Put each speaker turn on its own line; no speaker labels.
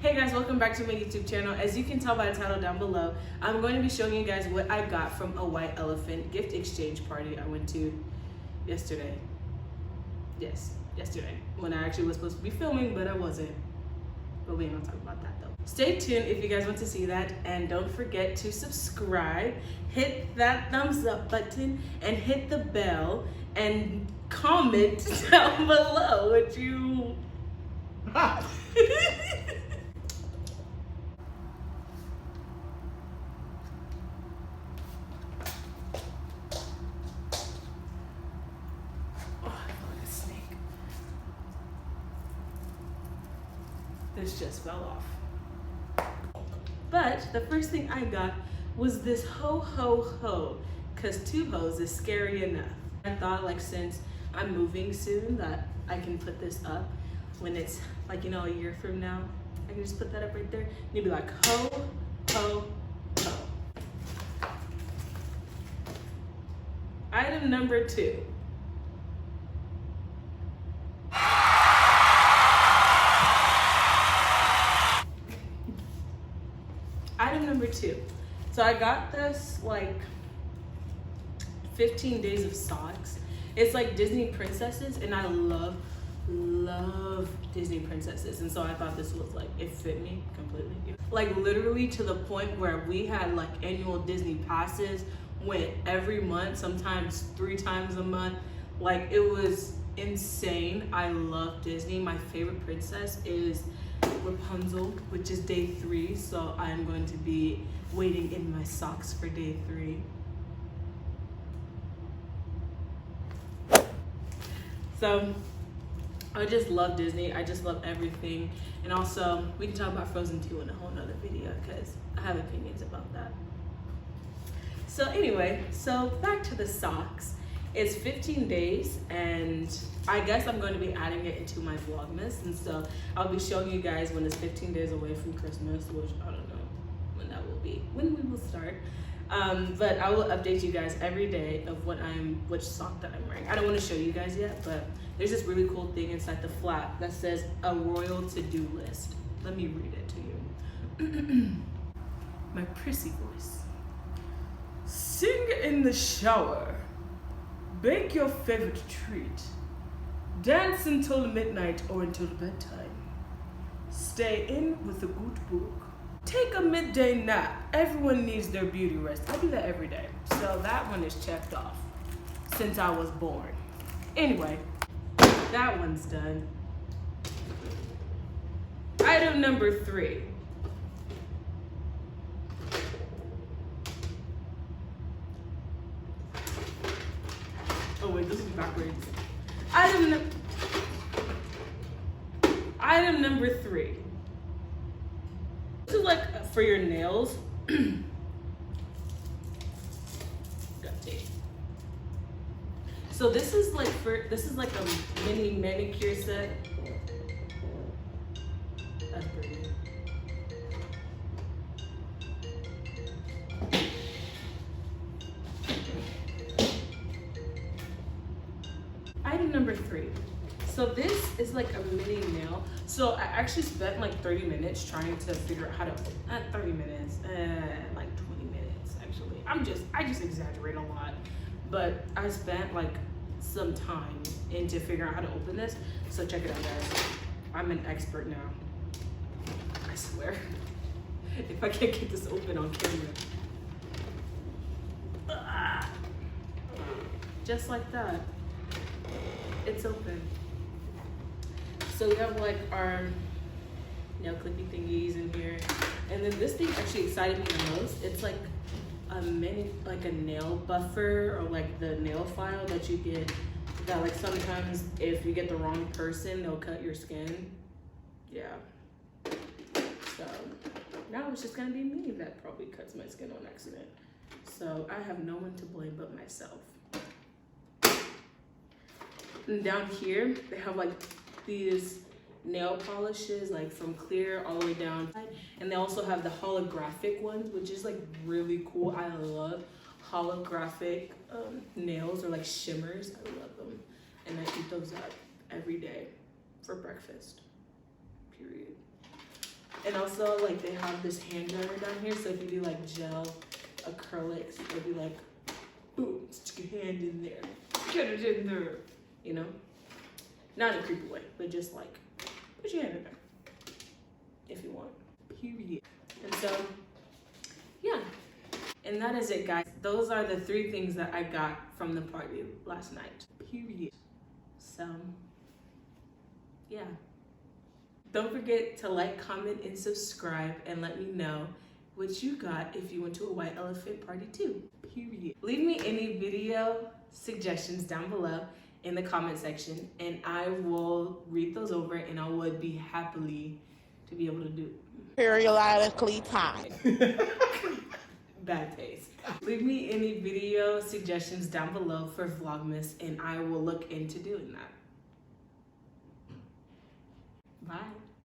Hey guys, welcome back to my YouTube channel. As you can tell by the title down below, I'm going to be showing you guys what I got from a white elephant gift exchange party I went to yesterday. Yes, yesterday, when I actually was supposed to be filming, but I wasn't. But we ain't gonna talk about that though. Stay tuned if you guys want to see that, and don't forget to subscribe, hit that thumbs up button, and hit the bell, and comment down below what you... This just fell off. But the first thing I got was this ho ho ho, because two hoes is scary enough. I thought, like, since I'm moving soon, that I can put this up when it's like, you know, a year from now. I can just put that up right there and you'd be like ho ho ho. Item number 2. Item number 2. So I got this like 15 days of socks. It's like Disney princesses, and I love Disney princesses. And so I thought this was like, it fit me completely. Like literally to the point where we had like annual Disney passes, went every month, sometimes 3 times a month. Like it was insane. I love Disney. My favorite princess is Rapunzel, which is day 3, so I'm going to be waiting in my socks for day 3. So I just love Disney. I just love everything. And also we can talk about Frozen 2 in a whole nother video because I have opinions about that. So anyway, so back to the socks. It's 15 days, and I guess I'm going to be adding it into my Vlogmas, and so I'll be showing you guys when it's 15 days away from Christmas, which I don't know when that will be, when we will start. But I will update you guys every day of which sock that I'm wearing. I don't want to show you guys yet, but there's this really cool thing inside the flap that says a royal to-do list. Let me read it to you. My prissy voice. Sing in the shower. Bake your favorite treat. Dance until midnight or until bedtime. Stay in with a good book. Take a midday nap. Everyone needs their beauty rest. I do that every day. So that one is checked off since I was born. Anyway, that one's done. Item number 3. Oh wait, this is backwards. Item number 3. This is like for your nails. So this is like a mini manicure set. That's pretty. Item number 3. So this is like a mini nail. So I actually spent like 30 minutes trying to figure out how to, not 30 minutes, like 20 minutes actually. I just exaggerate a lot, but I spent like some time into figuring out how to open this. So check it out, guys. I'm an expert now. I swear. If I can't get this open on camera. Just like that. It's open. So we have like our nail clippy thingies in here, and then this thing actually excited me the most. It's like a mini, like a nail buffer, or like the nail file that you get. That like sometimes if you get the wrong person, they'll cut your skin. Yeah. So now it's just gonna be me that probably cuts my skin on accident. So I have no one to blame but myself. And down here, they have like these nail polishes, like from clear all the way down. And they also have the holographic ones, which is like really cool. I love holographic nails, or like shimmers. I love them. And I eat those up every day for breakfast, period. And also, like, they have this hand dryer down here, so if you do like gel acrylics, it'll be like, boom, stick your hand in there, get it in there, you know? Not in a creepy way, but just like, put your hand in there if you want, period. And so, yeah. And that is it, guys. Those are the 3 things that I got from the party last night, period. So, yeah. Don't forget to like, comment, and subscribe, and let me know what you got if you went to a white elephant party too, period. Leave me any video suggestions down below in the comment section, and I will read those over, and I would be happily to be able to do
periodically time.
Bad taste. Leave me any video suggestions down below for Vlogmas, and I will look into doing that. Bye.